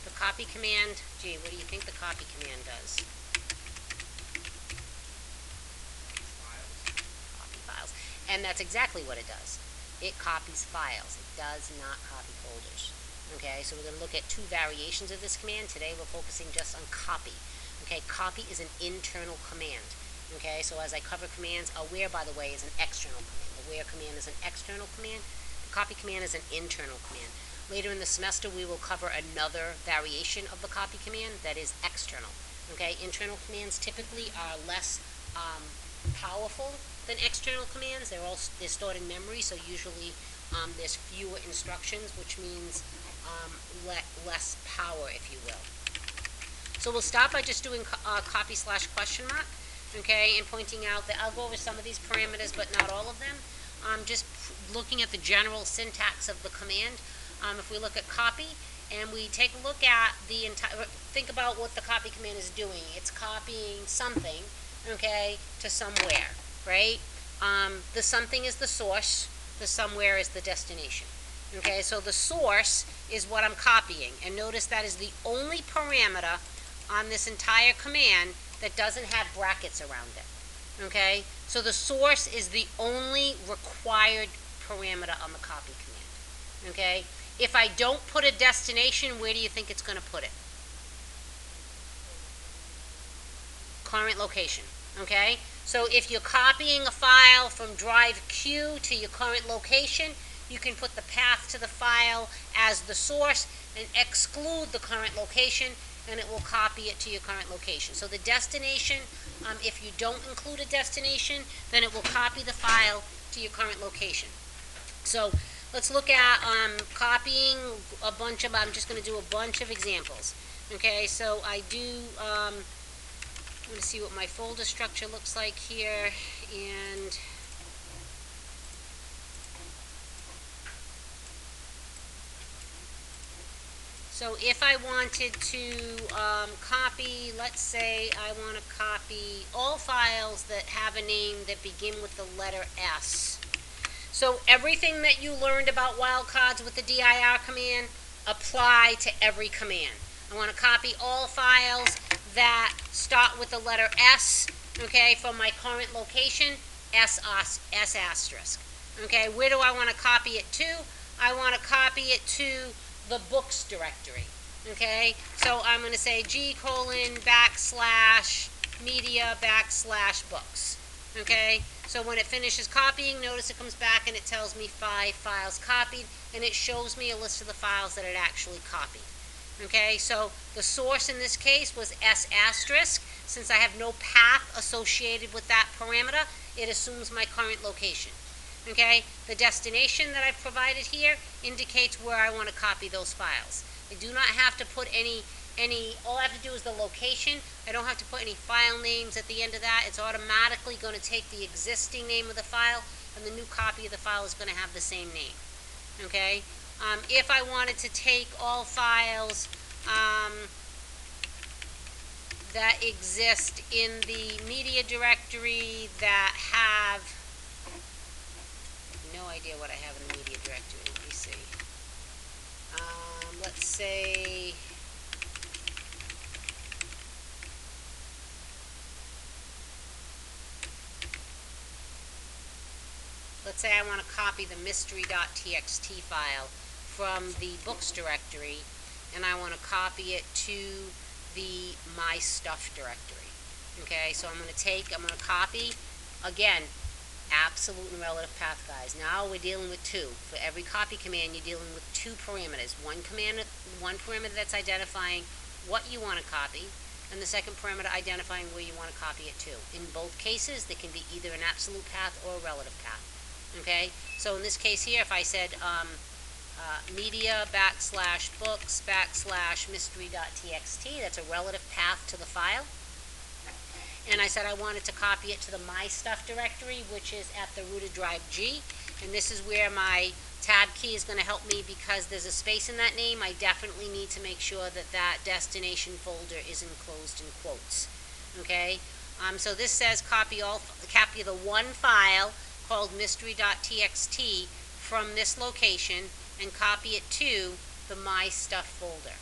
The copy command, gee, what do you think the copy command does? Copy files. And that's exactly what it does. It copies files. It does not copy folders. Okay, so we're going to look at two variations of this command. Today we're focusing just on copy. Okay, copy is an internal command. Okay, so as I cover commands, aware, by the way, is an external command. The where command is an external command. The copy command is an internal command. Later in the semester, we will cover another variation of the copy command that is external. Okay, internal commands typically are less powerful than external commands. They're stored in memory, so usually there's fewer instructions, which means less power, if you will. So we'll start by just doing copy / question mark, okay, and pointing out that I'll go over some of these parameters, but not all of them. Just looking at the general syntax of the command. If we look at copy and we take a look at the entire, think about what the copy command is doing. It's copying something, okay, to somewhere, right? The something is the source, the somewhere is the destination. Okay, so the source is what I'm copying, and notice that is the only parameter on this entire command that doesn't have brackets around it. Okay, so the source is the only required parameter on the copy command. Okay, if I don't put a destination, where do you think it's going to put it? Current location. Okay, so if you're copying a file from drive Q to your current location, you can put the path to the file as the source and exclude the current location, and it will copy it to your current location. So the destination, if you don't include a destination, then it will copy the file to your current location. So let's look at copying a bunch of, I'm just going to do a bunch of examples. Okay, so I do, I'm going to see what my folder structure looks like here, and so if I wanted to copy, let's say I want to copy all files that have a name that begin with the letter S. So everything that you learned about wildcards with the dir command apply to every command. I want to copy all files that start with the letter S, okay, from my current location, S asterisk. Okay, where do I want to copy it to? I want to copy it to the books directory. Okay, so I'm going to say g:\media\books. Okay, so when it finishes copying, notice it comes back and it tells me 5 files copied, and it shows me a list of the files that it actually copied. Okay, so the source in this case was S asterisk. Since I have no path associated with that parameter, it assumes my current location. Okay, the destination that I've provided here indicates where I want to copy those files. I do not have to put any, all I have to do is the location. I don't have to put any file names at the end of that. It's automatically going to take the existing name of the file, and the new copy of the file is going to have the same name. Okay, if I wanted to take all files that exist in the media directory that have, no idea what I have in the media directory. Let me see. Let's say I want to copy the mystery.txt file from the books directory, and I want to copy it to the my stuff directory. Okay, so I'm going to copy, again, absolute and relative path, guys. Now we're dealing with two. For every copy command, you're dealing with two parameters. One parameter that's identifying what you want to copy, and the second parameter identifying where you want to copy it to. In both cases, there can be either an absolute path or a relative path. Okay, so in this case here, if I said media/books/mystery.txt, that's a relative path to the file. And I said I wanted to copy it to the my stuff directory, which is at the rooted drive G. And this is where my tab key is going to help me, because there's a space in that name. I definitely need to make sure that that destination folder is enclosed in quotes. Okay, so this says copy the one file called mystery.txt from this location and copy it to the my stuff folder.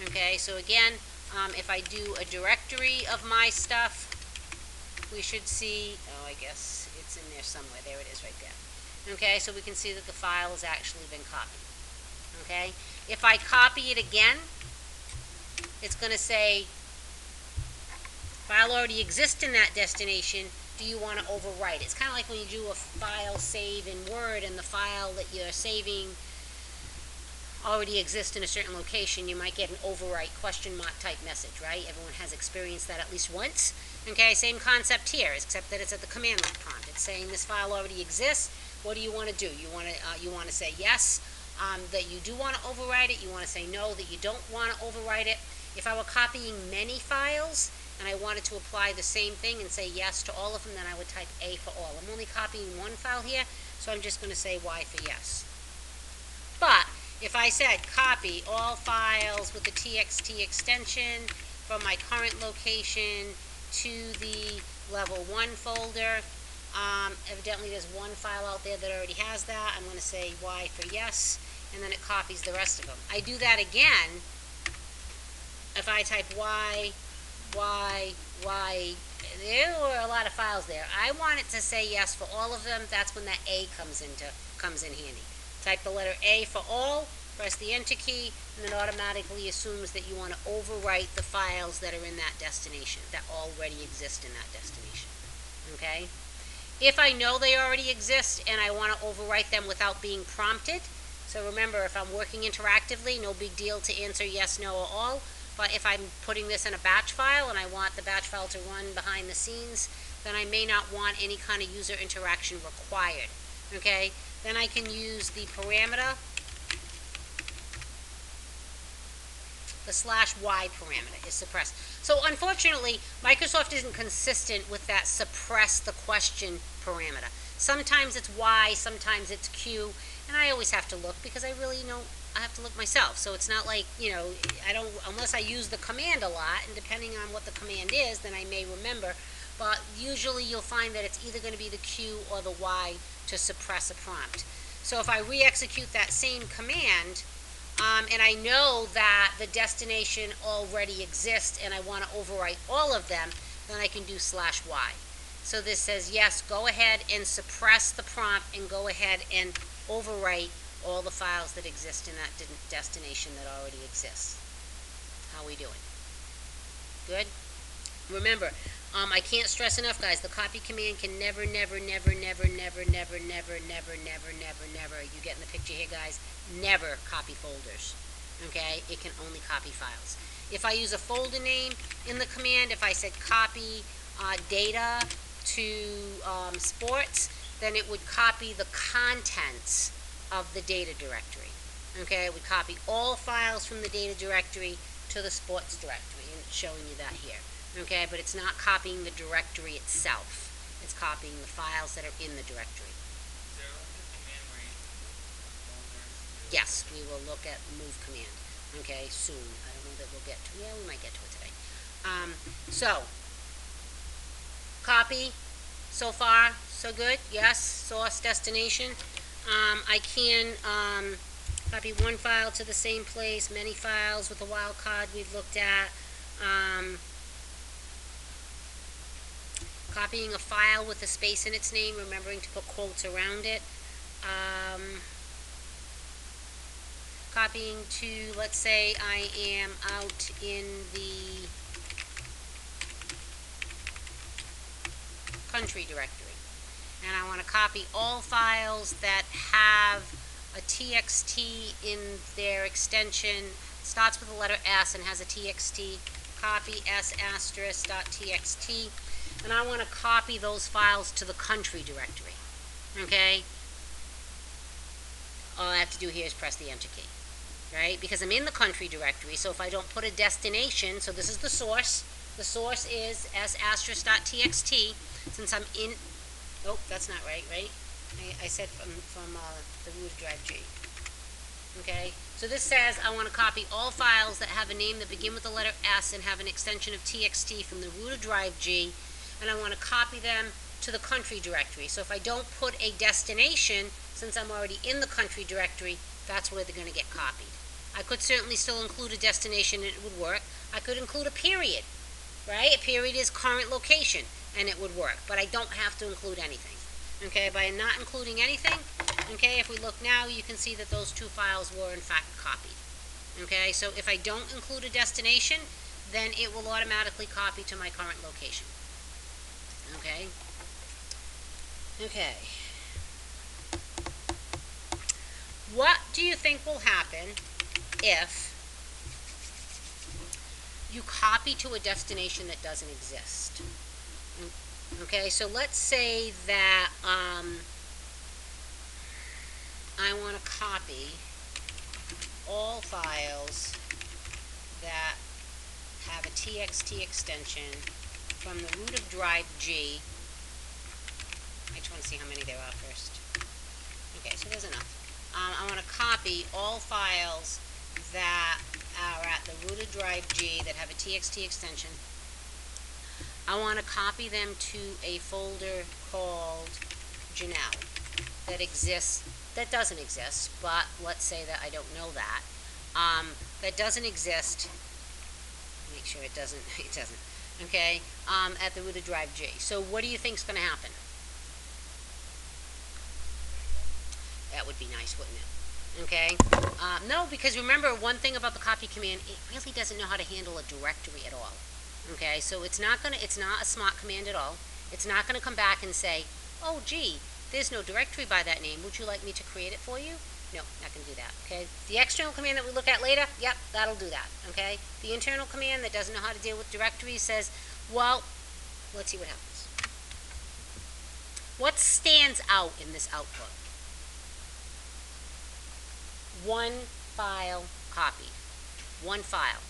Okay, so again, if I do a directory of my stuff, we should see, oh, I guess it's in there somewhere. There it is right there. Okay, so we can see that the file has actually been copied. Okay, if I copy it again, it's going to say, file already exists in that destination. Do you want to overwrite it? It's kind of like when you do a file save in Word and the file that you're saving already exists in a certain location. You might get an overwrite question mark type message, right? Everyone has experienced that at least once. Okay, same concept here, except that it's at the command line prompt. It's saying this file already exists. What do you want to do? You want to say yes, that you do want to overwrite it. You want to say no, that you don't want to overwrite it. If I were copying many files and I wanted to apply the same thing and say yes to all of them, then I would type A for all. I'm only copying one file here, so I'm just going to say Y for yes. But if I said copy all files with the TXT extension from my current location to the level 1 folder, evidently there's one file out there that already has that. I'm going to say Y for yes, and then it copies the rest of them. I do that again. If I type Y, there were a lot of files there. I want it to say yes for all of them. That's when that A comes in handy. Type the letter A for all, press the enter key, and it automatically assumes that you want to overwrite the files that are in that destination, that already exist in that destination. Okay? If I know they already exist and I want to overwrite them without being prompted, so remember, if I'm working interactively, no big deal to answer yes, no, or all. But if I'm putting this in a batch file and I want the batch file to run behind the scenes, then I may not want any kind of user interaction required. Okay? Then I can use the parameter, the /y parameter is suppressed. So unfortunately, Microsoft isn't consistent with that suppress the question parameter. Sometimes it's Y, sometimes it's Q, and I always have to look because I really know I have to look myself. So it's not like, I don't, unless I use the command a lot, and depending on what the command is, then I may remember. But usually you'll find that it's either going to be the Q or the Y to suppress a prompt. So if I re-execute that same command, and I know that the destination already exists and I want to overwrite all of them, then I can do /y. So this says, yes, go ahead and suppress the prompt and go ahead and overwrite all the files that exist in that destination that already exists. How are we doing? Good? Remember, I can't stress enough, guys, the copy command can never, you get in the picture here, guys, never copy folders. Okay? It can only copy files. If I use a folder name in the command, if I said copy data to sports, then it would copy the contents of the data directory. Okay? It would copy all files from the data directory to the sports directory, and it's showing you that here. Okay, but it's not copying the directory itself. It's copying the files that are in the directory. Is there like a command where you folders? Yes, we will look at move command. Okay, soon. I don't know that we'll get to. Yeah, we might get to it today. So copy. So far, so good. Yes, source destination. I can copy one file to the same place. Many files with a wildcard we've looked at. Copying a file with a space in its name, remembering to put quotes around it. Copying to, let's say I am out in the country directory, and I want to copy all files that have a TXT in their extension, starts with the letter S and has a TXT, copy s*.txt, and I want to copy those files to the country directory. Okay? All I have to do here is press the enter key, right? Because I'm in the country directory, so if I don't put a destination, so this is the source is s*.txt, since I'm in, oh, that's not right? I said from the root of drive G. Okay, so this says I want to copy all files that have a name that begin with the letter S and have an extension of txt from the root of drive G, and I want to copy them to the country directory. So if I don't put a destination, since I'm already in the country directory, that's where they're going to get copied. I could certainly still include a destination and it would work. I could include a period, right? A period is current location and it would work, but I don't have to include anything. Okay, by not including anything, okay, if we look now, you can see that those two files were in fact copied. Okay, so if I don't include a destination, then it will automatically copy to my current location. Okay? Okay. What do you think will happen if you copy to a destination that doesn't exist? Okay, so let's say that I want to copy all files that have a txt extension from the root of drive G. I just want to see how many there are first. Okay, so there's enough. I want to copy all files that are at the root of drive G that have a txt extension. I want to copy them to a folder called Janelle that exists, that doesn't exist, but let's say that I don't know that. That doesn't exist. Make sure it doesn't, it doesn't. Okay, at the root of drive G. So what do you think is going to happen? That would be nice, wouldn't it? Okay. No, because remember one thing about the copy command, it really doesn't know how to handle a directory at all. Okay, so it's not a smart command at all. It's not gonna come back and say, oh gee, there's no directory by that name. Would you like me to create it for you? No, not gonna do that. Okay. The external command that we look at later, yep, that'll do that. Okay. The internal command that doesn't know how to deal with directories says, well, let's see what happens. What stands out in this output? One file copied. One file.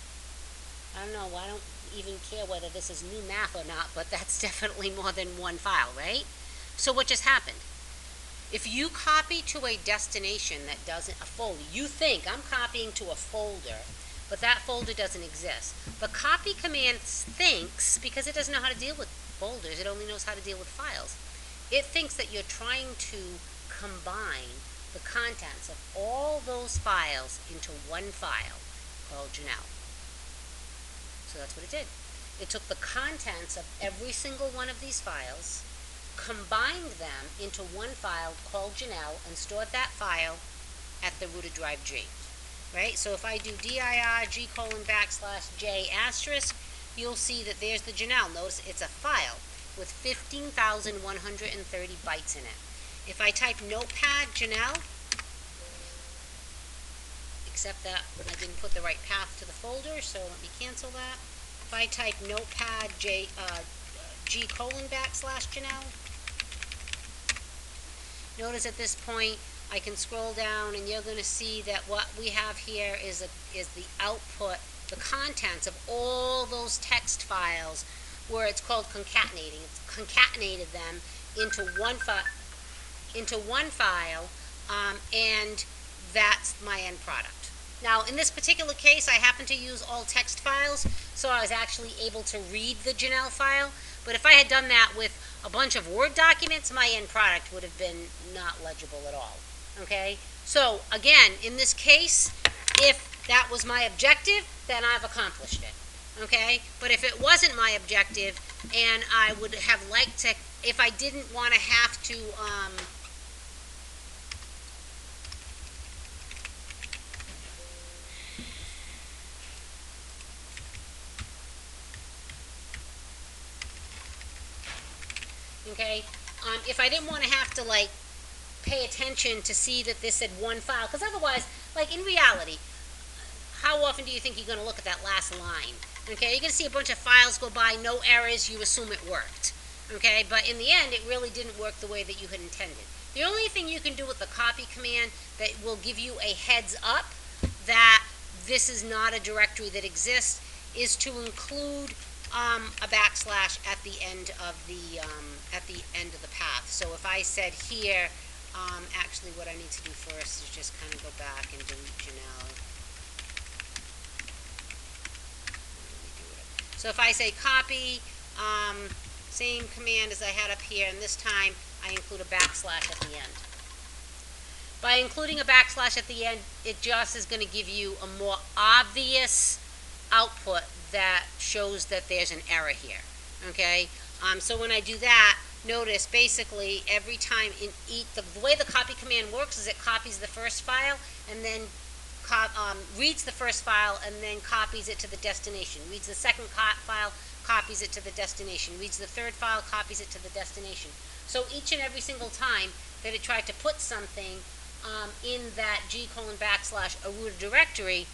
I don't know, I don't even care whether this is new math or not, but that's definitely more than one file, right? So what just happened? If you copy to a destination that doesn't, a folder, you think I'm copying to a folder, but that folder doesn't exist. The copy command thinks, because it doesn't know how to deal with folders, it only knows how to deal with files. It thinks that you're trying to combine the contents of all those files into one file called Janelle. So that's what it did. It took the contents of every single one of these files, combined them into one file called Janelle, and stored that file at the root of drive G. Right? So if I do dir G:\J asterisk, you'll see that there's the Janelle. Notice it's a file with 15,130 bytes in it. If I type notepad Janelle, except that I didn't put the right path to the folder, so let me cancel that. If I type notepad G:\Janelle, notice at this point I can scroll down and you're going to see that what we have here is the output, the contents of all those text files, where it's called concatenating. It's concatenated them into one file, and that's my end product. Now, in this particular case, I happen to use all text files, so I was actually able to read the Janelle file. But if I had done that with a bunch of Word documents, my end product would have been not legible at all. Okay? So, again, in this case, if that was my objective, then I've accomplished it. Okay? But if it wasn't my objective, and I would have liked to, if I didn't want to have to, okay, if I didn't want to have to, like, pay attention to see that this had one file, because otherwise, like, in reality, how often do you think you're going to look at that last line? Okay, you're going to see a bunch of files go by, no errors, you assume it worked. Okay, but in the end, it really didn't work the way that you had intended. The only thing you can do with the copy command that will give you a heads up that this is not a directory that exists is to include a backslash at the end of the path. So if I said here, actually what I need to do first is just kind of go back and delete Janelle. So if I say copy, same command as I had up here, and this time I include a backslash at the end. By including a backslash at the end, it just is going to give you a more obvious output that shows that there's an error here. Okay? So when I do that, notice basically every time the way the copy command works is it copies the first file and then reads the first file and then copies it to the destination. Reads the second file, copies it to the destination. Reads the third file, copies it to the destination. So each and every single time that it tried to put something in that g:\\a directory,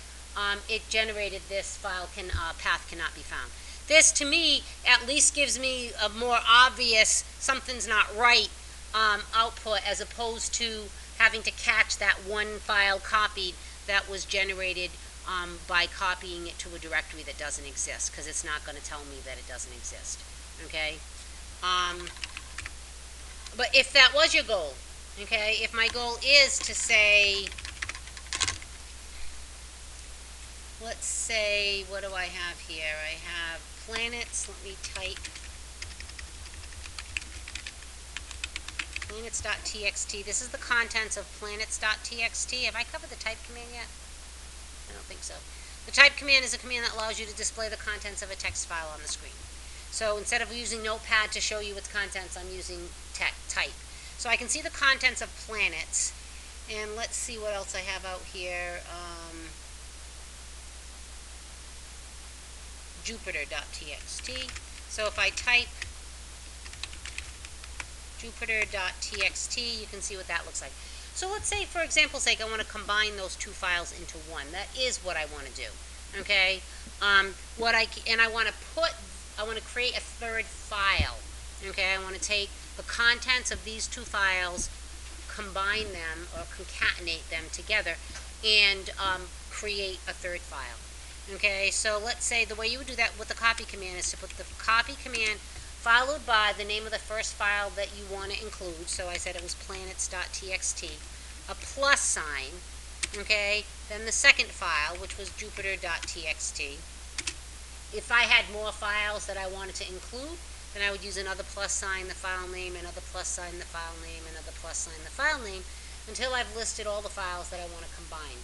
it generated this file path cannot be found. This, to me, at least gives me a more obvious something's not right output as opposed to having to catch that one file copied that was generated by copying it to a directory that doesn't exist, because it's not going to tell me that it doesn't exist. Okay? But if that was your goal, okay, if my goal is to say, let's say, what do I have here? I have planets. Let me type planets.txt. This is the contents of planets.txt. Have I covered the type command yet? I don't think so. The type command is a command that allows you to display the contents of a text file on the screen. So instead of using Notepad to show you its contents, I'm using type. So I can see the contents of planets. And let's see what else I have out here. Jupiter.txt. So if I type Jupiter.txt, you can see what that looks like. So let's say, for example's sake, I want to combine those two files into one. That is what I want to do. Okay. I want to create a third file. Okay. I want to take the contents of these two files, combine them or concatenate them together, and create a third file. Okay, so let's say the way you would do that with the copy command is to put the copy command followed by the name of the first file that you want to include. So I said it was planets.txt, a plus sign, okay, then the second file, which was jupiter.txt. If I had more files that I wanted to include, then I would use another plus sign, the file name, another plus sign, the file name, another plus sign, the file name, until I've listed all the files that I want to combine.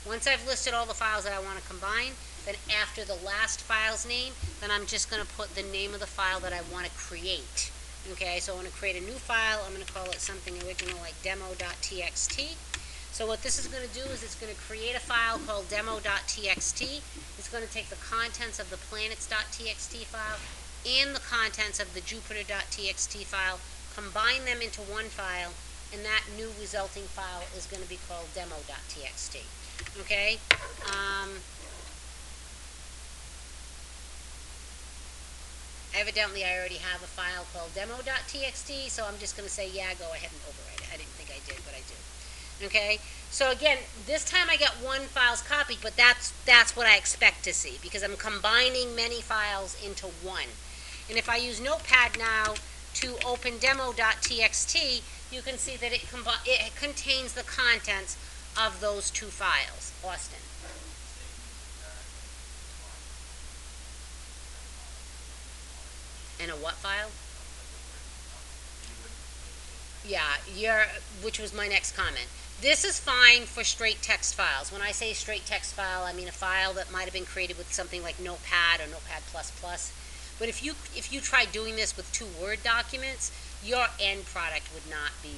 Once I've listed all the files that I want to combine, then after the last file's name, then I'm just going to put the name of the file that I want to create. Okay, so I want to create a new file. I'm going to call it something original like demo.txt. So what this is going to do is it's going to create a file called demo.txt. It's going to take the contents of the planets.txt file and the contents of the jupiter.txt file, combine them into one file, and that new resulting file is going to be called demo.txt. Okay? Evidently, I already have a file called demo.txt, so I'm just going to say, yeah, go ahead and overwrite it. I didn't think I did, but I do. Okay? So again, this time I got one file's copied, but that's what I expect to see, because I'm combining many files into one. And if I use Notepad now to open demo.txt, you can see that it contains the contents of those two files. Austin. And a what file? Yeah, which was my next comment. This is fine for straight text files. When I say straight text file, I mean a file that might have been created with something like Notepad or Notepad++. But if you try doing this with two Word documents, your end product would not be,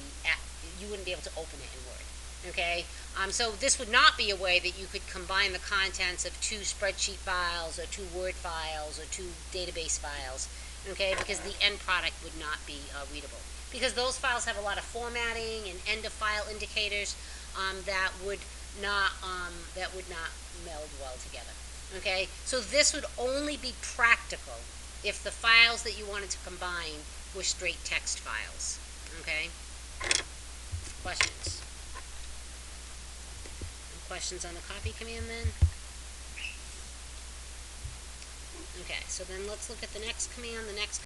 you wouldn't be able to open it in Word. Okay? So this would not be a way that you could combine the contents of two spreadsheet files or two Word files or two database files. Okay? Because the end product would not be readable. Because those files have a lot of formatting and end of file indicators that would not meld well together. Okay? So this would only be practical if the files that you wanted to combine were straight text files. Okay? Questions? Any questions on the copy command then? Okay, so then let's look at the next command. The next